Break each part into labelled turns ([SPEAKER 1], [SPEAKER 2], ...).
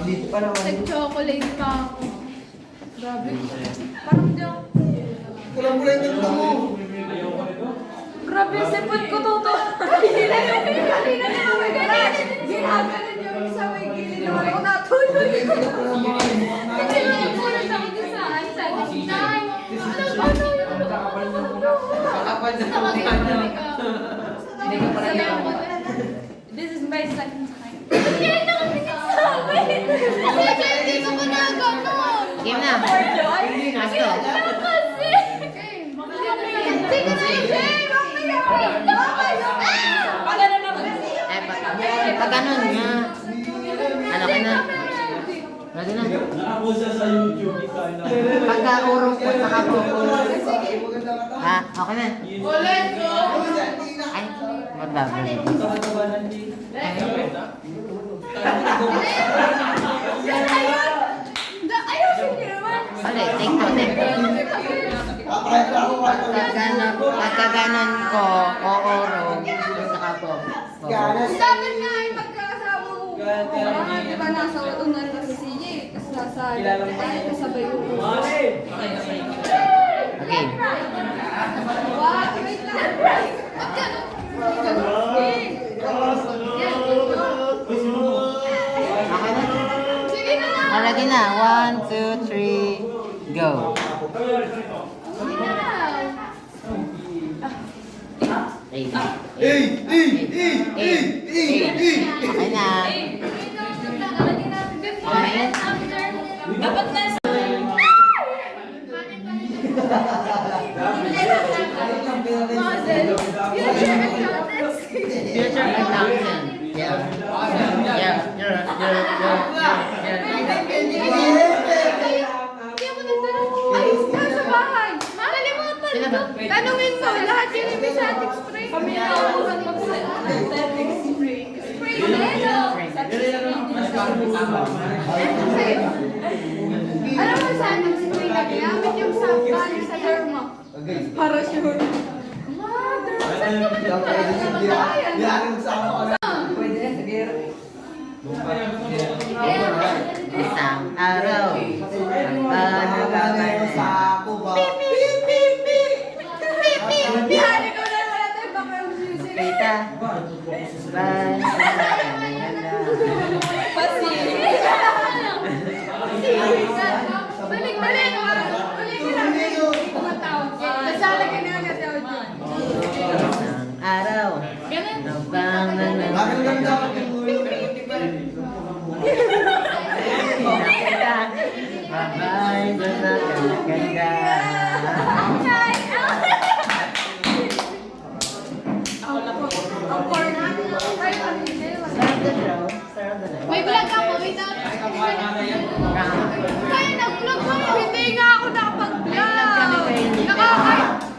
[SPEAKER 1] Dito pa naman.
[SPEAKER 2] Nag-chocolate pa ako. Grabe. Parang diyan.
[SPEAKER 1] Kulang-kulang yung ito mo.
[SPEAKER 2] Grabe, sipot ko to. Kanina na kami ganyan. Ginagalan yung sa may gilid naman ako natulog. Kasi nagpunan ako dun sa Einstein. Ano yung This is my second time. Kaya nakatingin sa amin. Kasi hindi ko ginaganon.
[SPEAKER 3] Game na. Let's go.
[SPEAKER 2] Kasi. Hindi ko na yung Pagano naman.
[SPEAKER 3] Pag ganun nga. Ano ka na? Ready na.
[SPEAKER 4] Nakapost siya sa YouTube.
[SPEAKER 3] Pagka urong ko, saka po ko. Ha? Okay na.
[SPEAKER 2] Ulit ko.
[SPEAKER 3] Ay, magbabalit.
[SPEAKER 2] Ayusin niyo naman.
[SPEAKER 3] Ulit, take two, take two. Pagka ganon ko, uurong, saka po.
[SPEAKER 2] Dapat nga ay magkakasama ko. Di ba nasa unan ka sa CJ? Tapos nasa kasabay ko.
[SPEAKER 3] Okay.
[SPEAKER 2] Wow, wait lang. Ba't gano'n?
[SPEAKER 3] Okay na?
[SPEAKER 2] Sige na lang.
[SPEAKER 3] Already na. 1, 2, 3, go.
[SPEAKER 2] Sige na lang.
[SPEAKER 3] Okay na.
[SPEAKER 2] Dapat na sa...
[SPEAKER 3] Future accountant. Yeah.
[SPEAKER 2] Hindi ako nagtanong. Ay, nasa bahay. Nakalimutan
[SPEAKER 3] Sila
[SPEAKER 2] ko.
[SPEAKER 3] ba?
[SPEAKER 2] Tanungin mo, lahat yun yung may static spray. Kami na ako mag-static spray. Spray Alam mo sa static spray na ginamit yung sa galing sa derma. Para sure. Mother, saan ka ba nagtatayan?
[SPEAKER 3] Isang araw.
[SPEAKER 2] Bihari ko na wala tayo background music.
[SPEAKER 3] Kita.
[SPEAKER 2] Balik. Balik ka lang. Tumatawag. Nasala ka na natawag yun.
[SPEAKER 3] Isang araw.
[SPEAKER 2] Ganun.
[SPEAKER 3] Bye-bye, ganda.
[SPEAKER 2] May vlog ako, wait lang. Kaya nag-vlog ako, hindi nga ako nakapag-vlog.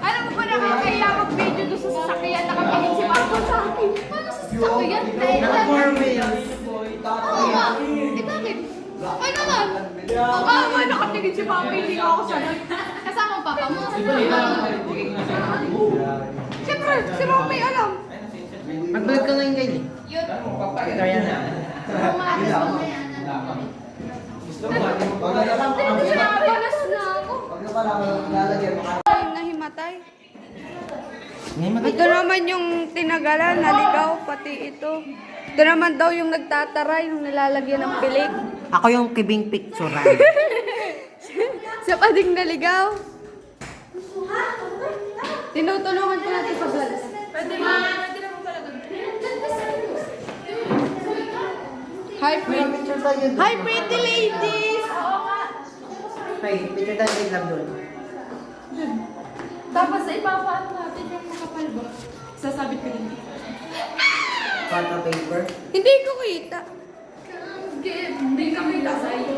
[SPEAKER 2] Alam mo ba nakakaya mag-video doon sa sasakyan, nakapinig si Papa sa akin. Paano sa sasakyan? Oo nga. Eh bakit? Ay naman. Nakatingin si Papa, hindi ko ako sanay. Kasama ang Papa mo. Siyempre, si Mama may alam.
[SPEAKER 3] Mag-vlog ka ngayon kayo.
[SPEAKER 2] Yun.
[SPEAKER 3] Ito yan na.
[SPEAKER 2] Umalis mo na yan. Sinabalas na ako. Ay, nahimatay. Ito naman yung tinagalan, naligaw, pati ito. Ito naman daw yung nagtataray, yung nilalagyan ng pilik.
[SPEAKER 3] Ako yung kibing picturean.
[SPEAKER 2] Sa pading naligaw. Tinutulungan ko natin sa vlog. Pwede mo Hi, pretty ladies!
[SPEAKER 3] Picture tayo sa exam doon.
[SPEAKER 2] Tapos ipapaano natin yung makapal ba? Sasabit ko din.
[SPEAKER 3] Photo paper.
[SPEAKER 2] Hindi ko kita. Hindi ka kita sa'yo.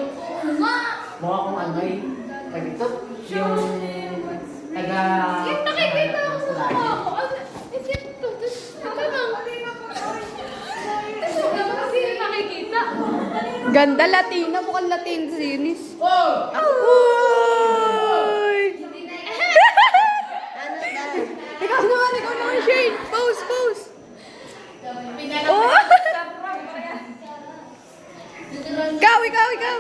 [SPEAKER 3] Mukha kong ano eh. Pag-ito. Yung taga...
[SPEAKER 2] Yung nakikita ko sa mukha ko. Ito lang. Ito lang kasi nakikita. Ganda Latina. Mukhang Latin sinis. Uy! Ikaw naman ikaw naman, Shane. Pose, pose. Oh! Ikaw.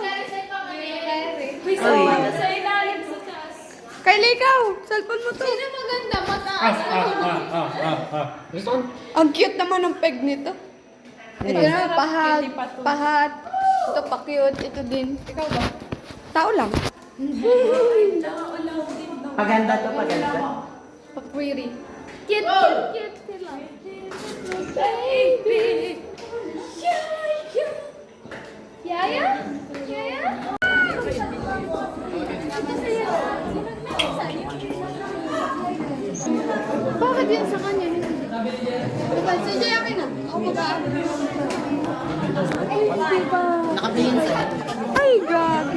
[SPEAKER 3] Ay.
[SPEAKER 2] Sa ilalim sa taas. Kylie, ikaw. Cellphone mo to. Sino maganda? Mataas. Ang cute naman ng peg nito. Ito na, pahat. Ito pa cute. Ito din. Ikaw ba? Tao lang.
[SPEAKER 3] Paganda to, paganda.
[SPEAKER 2] Pa-query. Cute sila. Baby. Yaya? Bakit yun sa kanya? Si Jay akin na. Ako mag-aano.
[SPEAKER 3] Nakatingin sa
[SPEAKER 2] Ay, God.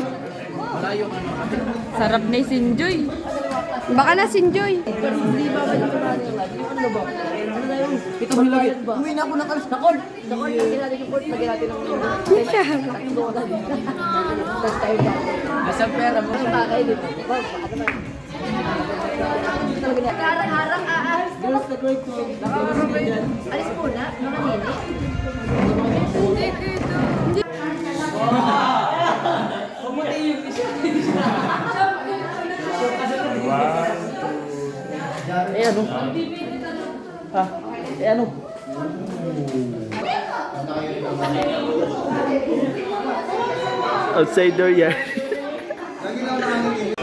[SPEAKER 4] Sarap na yung Sinjoy.
[SPEAKER 2] Baka na Sinjoy.
[SPEAKER 3] Uwi na ako na kalis. Nakol! Lagyan natin yung port. Lagyan natin ng... Nasa pera mo.
[SPEAKER 2] Harang aas.
[SPEAKER 3] Alis po na. Nakanini. Ano? Ano?
[SPEAKER 5] Outsider yan.
[SPEAKER 1] Lagi lang nakangin.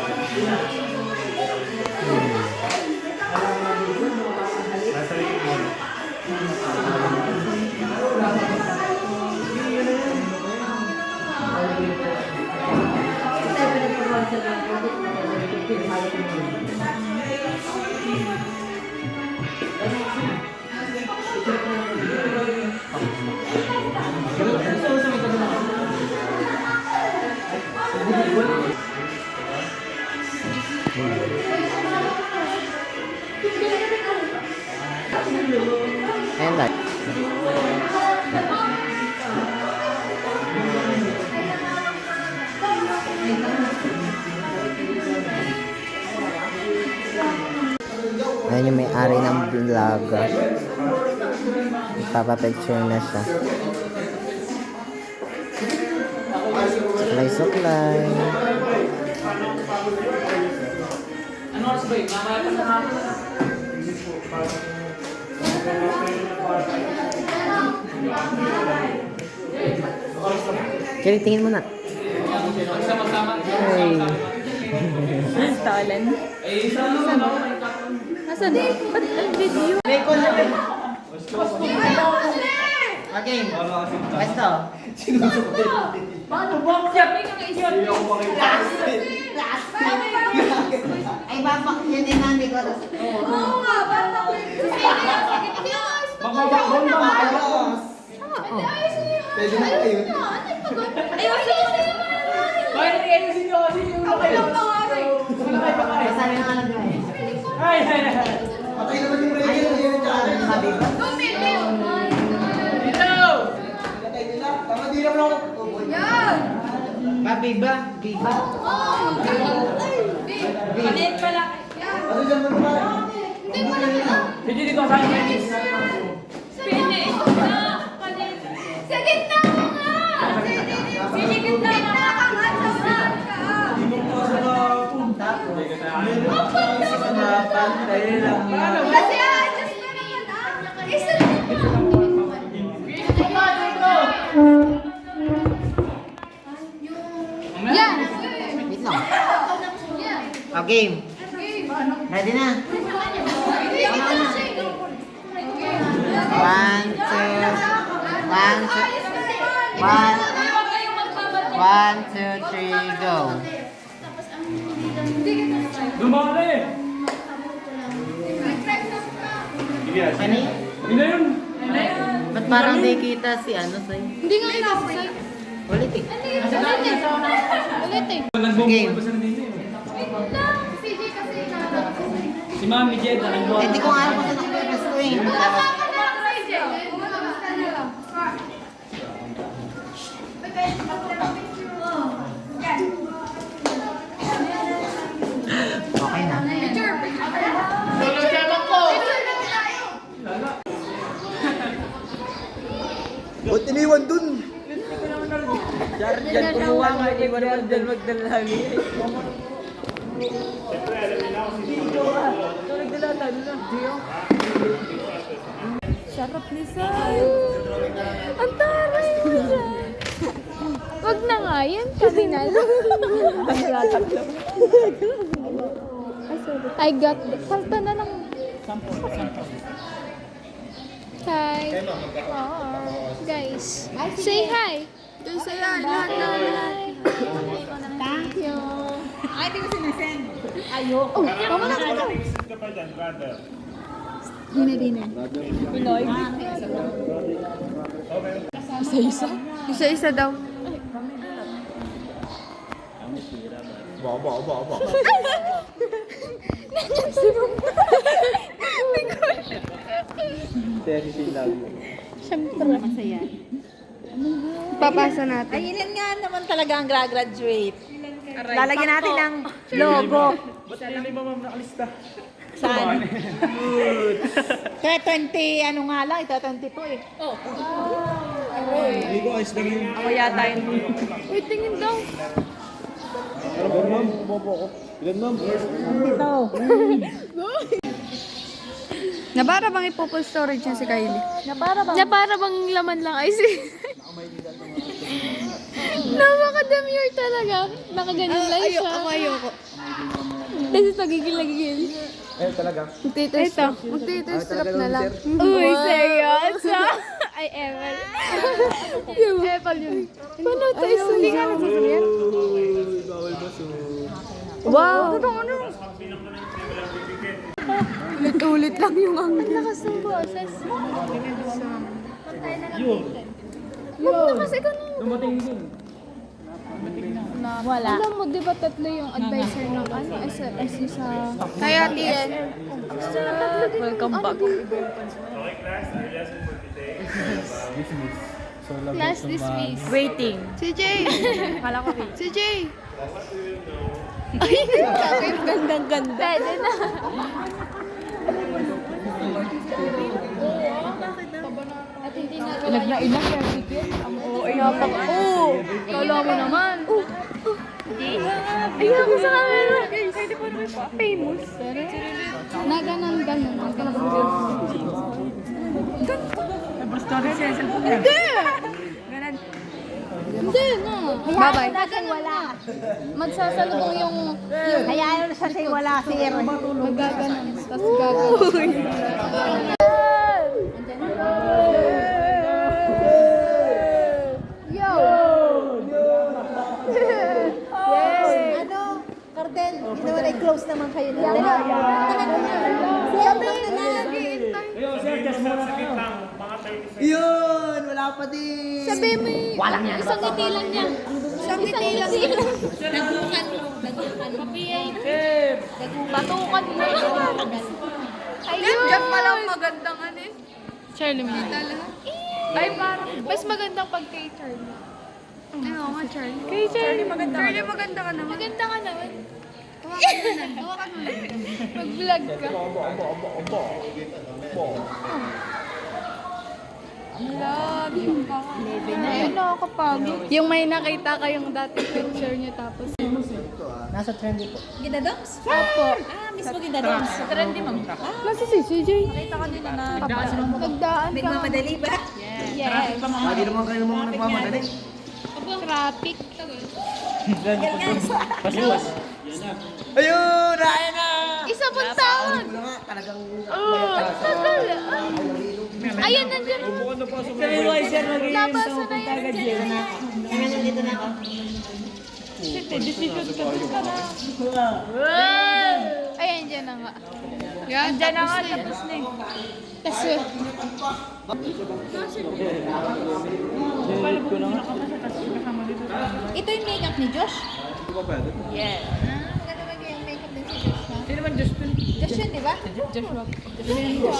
[SPEAKER 3] Ayan lang. Ayan yung may-ari ng vlog. Papapicture na siya. Suklay.
[SPEAKER 6] Ano oras ba yun? Mamaya pa sa hapon.
[SPEAKER 3] Kaya tingin mo na.
[SPEAKER 6] Sama-sama.
[SPEAKER 3] Hey.
[SPEAKER 4] Stolen.
[SPEAKER 6] Eh, sama-sama.
[SPEAKER 4] Nasaan? Ba't ang video?
[SPEAKER 3] Okay. Basta. Ay, bapak yun din nandi ko.
[SPEAKER 2] Oo nga, parang
[SPEAKER 6] Magbabakon ba?
[SPEAKER 1] Pwede na kayo.
[SPEAKER 6] Ayusin nyo kasi yung
[SPEAKER 3] Sabi nga lang guys.
[SPEAKER 6] Ay!
[SPEAKER 1] Patay naman yung radio. Ayun dyan.
[SPEAKER 3] Sabi ba?
[SPEAKER 6] Dito!
[SPEAKER 1] Patay nila. Tama di naman ako. Oh, boy.
[SPEAKER 3] Biba? Biba?
[SPEAKER 4] Palit pala.
[SPEAKER 1] Ano dyan mo naman?
[SPEAKER 6] Hindi dito sa akin.
[SPEAKER 4] Pwede ito na. Palit.
[SPEAKER 2] Sa gitna mo nga!
[SPEAKER 4] Sige, gitna
[SPEAKER 2] Gitna ka nga, sa front ka! Kasi adjust ko naman ah! Isa Yan!
[SPEAKER 3] Wait lang. Oh, game. Ready na? One, two. One, two, three, go.
[SPEAKER 6] Dumali!
[SPEAKER 3] Ano?
[SPEAKER 6] Hindi na yun!
[SPEAKER 3] Ba't parang di kita si ano sa'yo?
[SPEAKER 2] Hindi nga inasay.
[SPEAKER 3] Ulit eh.
[SPEAKER 2] Ulit eh.
[SPEAKER 6] Nagbombo pa siya dito eh.
[SPEAKER 2] Si CJ kasi
[SPEAKER 6] Si Mami Jed na nagbuhat.
[SPEAKER 3] Eh, di ko nga alam kung saan ako gusto eh. Okay na.
[SPEAKER 1] Ba't iniwan dun?
[SPEAKER 3] Diyan kumuha nga, hindi ko naman dyan magdala lagi.
[SPEAKER 4] Sarap ni Sai. Ang taray mo dyan. Wag na nga yan. Kami na lang. I got it. Salta na lang. Hi. Guys. Say hi. Guys, say hi. Lahat na lahat. Thank you.
[SPEAKER 2] Ay, di ko sinasend.
[SPEAKER 4] Oh, tama na ito. Isa-isa? Isa-isa daw.
[SPEAKER 1] Ba.
[SPEAKER 4] Nandiyan si Mama. Siyempre. Masaya. Papasa natin.
[SPEAKER 2] Ay, ilan nga naman talaga ang graduate. Lalagyan natin ng logo.
[SPEAKER 6] Ba't hindi mo ma'am nakalista?
[SPEAKER 2] Saan? Kaya 20, ano nga lang, ito 22 eh.
[SPEAKER 6] Hindi ko ayos lang yung...
[SPEAKER 2] Ako yata yun.
[SPEAKER 4] Uy, tingin daw.
[SPEAKER 6] Ilan ma'am? Bumobo ako. Ilan ma'am?
[SPEAKER 2] Ito.
[SPEAKER 4] Na para bang ipo-full storage niya si Kylie?
[SPEAKER 2] Na para ba?
[SPEAKER 4] Na para bang laman lang ay si... Napaka-demure talaga. Nakaganyan lang siya. Ayoko. Tapos nagigil.
[SPEAKER 6] Eh, talaga.
[SPEAKER 4] Magtitest strap na lang. Uy, seryoso? Ay, Evel. Evel yun. Paano tayo? Hindi nga nagsasabihan. Wow! Ano? Ulit-ulit lang yung ang... Ang lakas ng boses. Huwag na kasi ka na.
[SPEAKER 6] Dumating din.
[SPEAKER 2] Wala.
[SPEAKER 4] Alam mo, di ba tatlo yung advisor ng ano? SC sa... Kaya Tien. Welcome back. Last dismiss.
[SPEAKER 2] Waiting.
[SPEAKER 4] Si Jay. Kala ko si Jay. Ay, sabi yung gandang-ganda. Pwede na. At hindi na ilag na ilag yan. Oo. Kala mo naman. Ayun ako sa camera. Pwede po naman pa. Famous. Na ganon. Hindi na. Bye-bye.
[SPEAKER 2] Wala.
[SPEAKER 4] Magsasalubong yung
[SPEAKER 2] Hayaan na siya say wala, sir.
[SPEAKER 4] magaganon. Tapos gaganon. Yo!
[SPEAKER 2] Ano? Cartel, ginawa close naman kayo na.
[SPEAKER 6] Ayun, sir, just muna kayo.
[SPEAKER 1] Yun! Wala pa din!
[SPEAKER 4] Sabi mo isang ngiti lang niya. Isang ngiti lang niya. Batukan na. Ayun! Diyan pa lang magandang ano eh. Charlie mo. Ay, parang mas magandang pag kay Charlie. Oo nga, Charlie. Kay Charlie maganda ka naman. Maganda ka naman. Hawakan mo na. Mag-vlog ka. Love you. Ayun, nakakapagod. Yung may nakita kayong dati picture niyo tapos.
[SPEAKER 3] Nasa trendy po.
[SPEAKER 2] Ginadoms?
[SPEAKER 4] Opo.
[SPEAKER 2] Ah, mismo ginadoms. Trendy, ma'am.
[SPEAKER 4] Nasa si CJ.
[SPEAKER 2] Nakita ko nila na
[SPEAKER 4] Nagdaan ka.
[SPEAKER 2] nagmamadali ba?
[SPEAKER 4] Yes.
[SPEAKER 1] Lagi naman kayo mga nagmamadali.
[SPEAKER 4] Traffic.
[SPEAKER 6] Pas.
[SPEAKER 1] Ayun! Ayun na!
[SPEAKER 4] Isa pang tawag.
[SPEAKER 1] Wala nga, talagang...
[SPEAKER 4] Tagal. Ayun, nandiyan na.
[SPEAKER 3] Sabi ko ay sir,
[SPEAKER 4] Labas na yan.
[SPEAKER 3] nandito na ako.
[SPEAKER 4] Ayan, dyan na nga. Yan, dyan na nga. Tapos na eh. Tapos
[SPEAKER 2] Ito yung makeup ni Josh?
[SPEAKER 6] Hindi ko pwede.
[SPEAKER 2] Yes. Maganda ba yung makeup din si Josh na?
[SPEAKER 6] Hindi naman Justin.
[SPEAKER 2] Josh yun, di ba?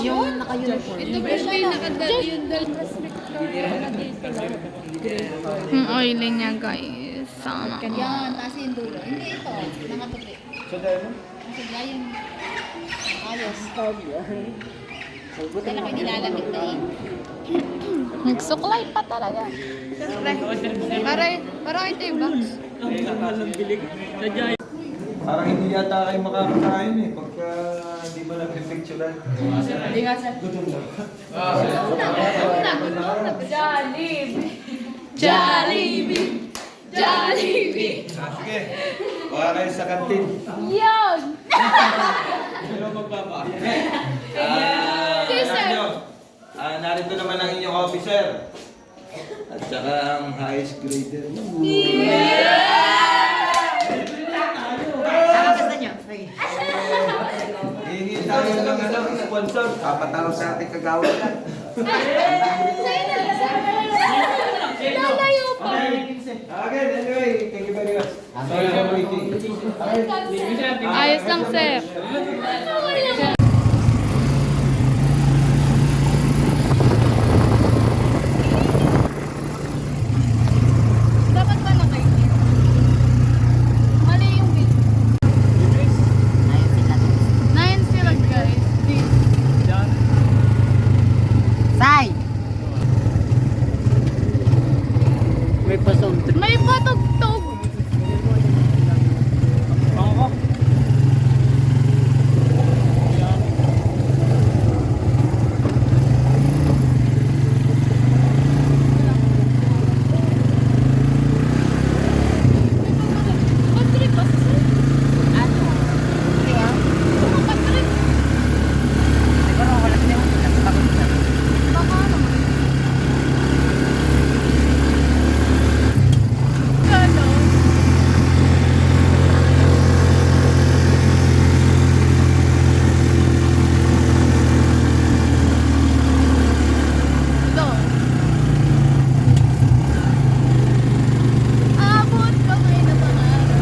[SPEAKER 3] Yung naka-uniform.
[SPEAKER 4] ito ba siya nakadala yung dress oily niya guys. Sana.
[SPEAKER 2] Yan, taas yung dulo. Hindi ito, nakatupi.
[SPEAKER 6] Sa diamond?
[SPEAKER 2] Masigla yung ayos. Kaya ko nilalamig na eh.
[SPEAKER 4] Nagsuklay pa talaga. Para ito yung box.
[SPEAKER 1] Parang hindi yata kayo makakakain eh. Pagka hindi mo nag-reflecturan.
[SPEAKER 2] Hindi nga sir.
[SPEAKER 1] Gutom na.
[SPEAKER 4] Jollibee! Jollibee!
[SPEAKER 1] Sige. Baka kayo sa kantin.
[SPEAKER 4] Yun!
[SPEAKER 1] Sino magpapa?
[SPEAKER 4] Sir.
[SPEAKER 1] Narito naman ang inyong officer. At saka ang highest grader.
[SPEAKER 3] Ano gusto nyo? Sige.
[SPEAKER 1] Hihingi tayo ng sponsor. Kapatalo sa ating kagawad.
[SPEAKER 4] Lalayo pa!
[SPEAKER 1] Again, anyway, thank you very much. Sorry for waiting.
[SPEAKER 4] Ayos lang, sir. Dapat ba na kayo? Mali yung bill.
[SPEAKER 3] Ayun sila.
[SPEAKER 4] 9 sila, guys.
[SPEAKER 3] Say! May pasong.
[SPEAKER 4] May patugtog. Patrick, basta sir.
[SPEAKER 3] Ano?
[SPEAKER 4] Patrick.
[SPEAKER 3] Siguro wala na yung pagod na.
[SPEAKER 4] Baka naman. Ganon. Doon. Abot kamay na pangarap.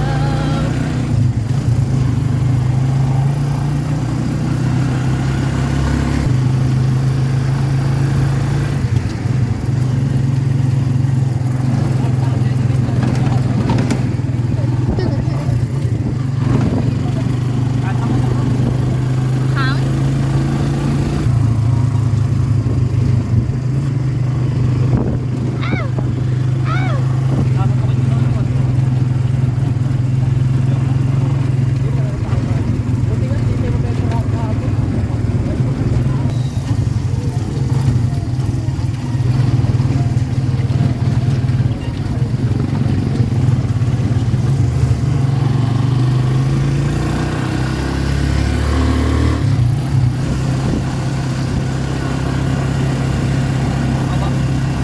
[SPEAKER 4] Count?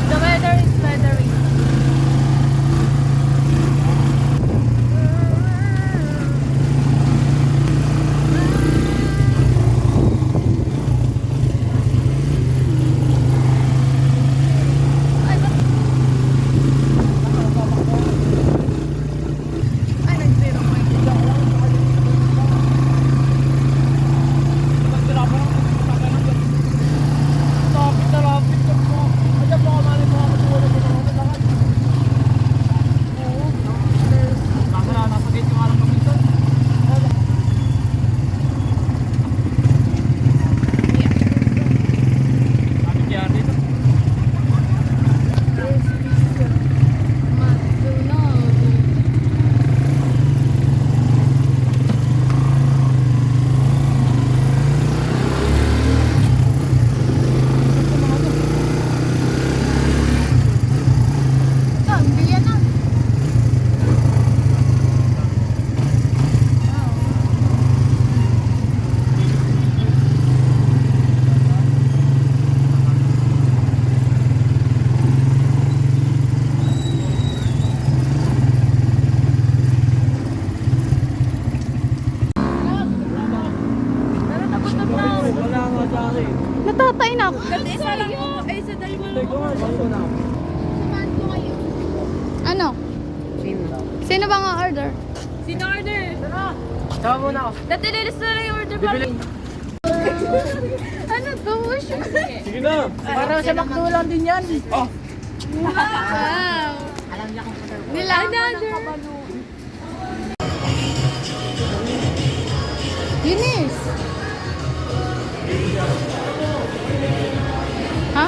[SPEAKER 4] The weather is weathering. Ay, nag-zero point.
[SPEAKER 6] Nasa gate yung alam kami doon. Kami kaya dito.
[SPEAKER 4] Natatay na ako.
[SPEAKER 2] Isa lang po. Ay, sa dalawa lang po. Samahan ko kayo.
[SPEAKER 4] Ano? Sino ba nga order?
[SPEAKER 2] Sino order?
[SPEAKER 6] Tama muna ako.
[SPEAKER 2] Dati nilista na yung order pa.
[SPEAKER 4] Ano to?
[SPEAKER 6] Sige na.
[SPEAKER 3] Para sa McDo lang din yan.
[SPEAKER 6] Oh.
[SPEAKER 4] Wow!
[SPEAKER 3] Alam niya kung ano.
[SPEAKER 4] Another. Linis! Ha?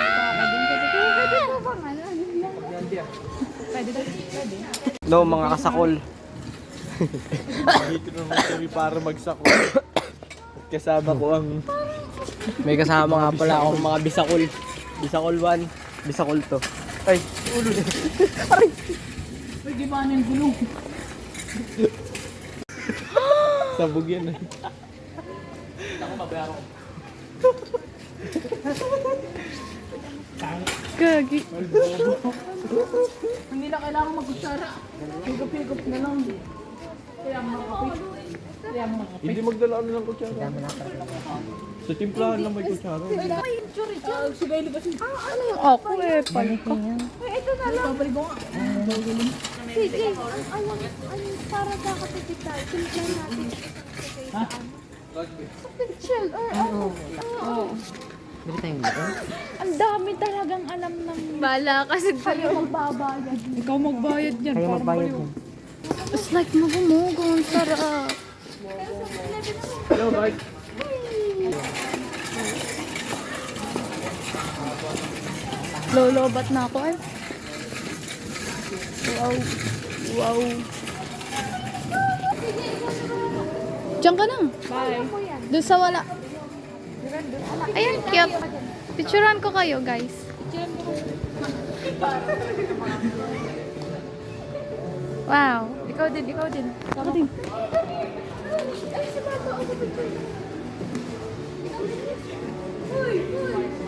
[SPEAKER 4] Baka din kasi.
[SPEAKER 6] No, mga kasakol. Dito naman kami para magsakol. Kasama ko ang... May kasama nga pala akong mga bisakol. Bisakol 1, bisakol 2. Ay, ulo na. Aray! May gimana yung gulong. Sabog yan eh. Ako mabayaro.
[SPEAKER 4] Gagi.
[SPEAKER 2] Hindi na kailangan magkutsara. Pigop-pigop na lang. Kaya makakapit.
[SPEAKER 6] Hindi magdala ano ng kutsara. Sa timplahan lang may kutsara.
[SPEAKER 2] Ay, churi, churi. Sige, di ba siya?
[SPEAKER 4] Ano yung ako eh? Palika.
[SPEAKER 2] Ay, ito na lang. Babalik ko nga.
[SPEAKER 4] Sige. Ano, para kakatipid tayo. Simplahan natin. Ha? Chill.
[SPEAKER 3] Bili tayong gulo.
[SPEAKER 4] Ang dami talagang alam ng... Bala kasi tayo magbabayad.
[SPEAKER 2] Ikaw magbayad yan.
[SPEAKER 3] Kaya magbayad yan.
[SPEAKER 4] It's like magumugo. Ang sarap.
[SPEAKER 6] Hello guys.
[SPEAKER 4] Lolobat na ako eh. Wow. Wow. Diyan ka na. Bye. Doon sa wala. Ayan, cute. Picturean ko kayo, guys. Wow.
[SPEAKER 2] Ikaw din, ikaw din.
[SPEAKER 4] Ako din.
[SPEAKER 2] Uy, uy.